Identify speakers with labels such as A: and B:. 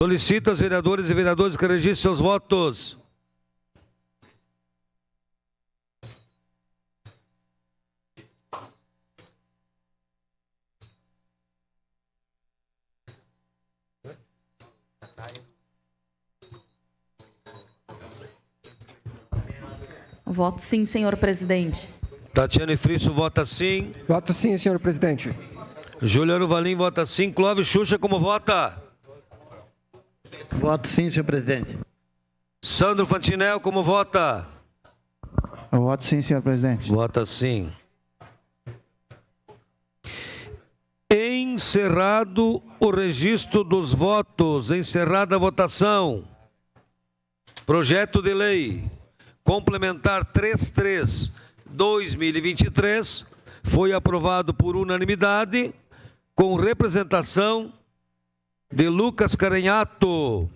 A: Solicito aos vereadores e vereadoras que registrem seus votos.
B: Voto sim, senhor presidente.
A: Tatiane Frisso vota sim.
C: Voto sim, senhor presidente.
A: Juliano Valim vota sim. Clóvis Xuxa, como vota?
D: Voto sim, senhor presidente.
A: Sandro Fantinel, como vota?
D: Eu voto sim, senhor presidente.
A: Vota sim. Encerrado o registro dos votos, encerrada a votação. Projeto de lei complementar 33/2023 foi aprovado por unanimidade, com representação de Lucas Carenhato.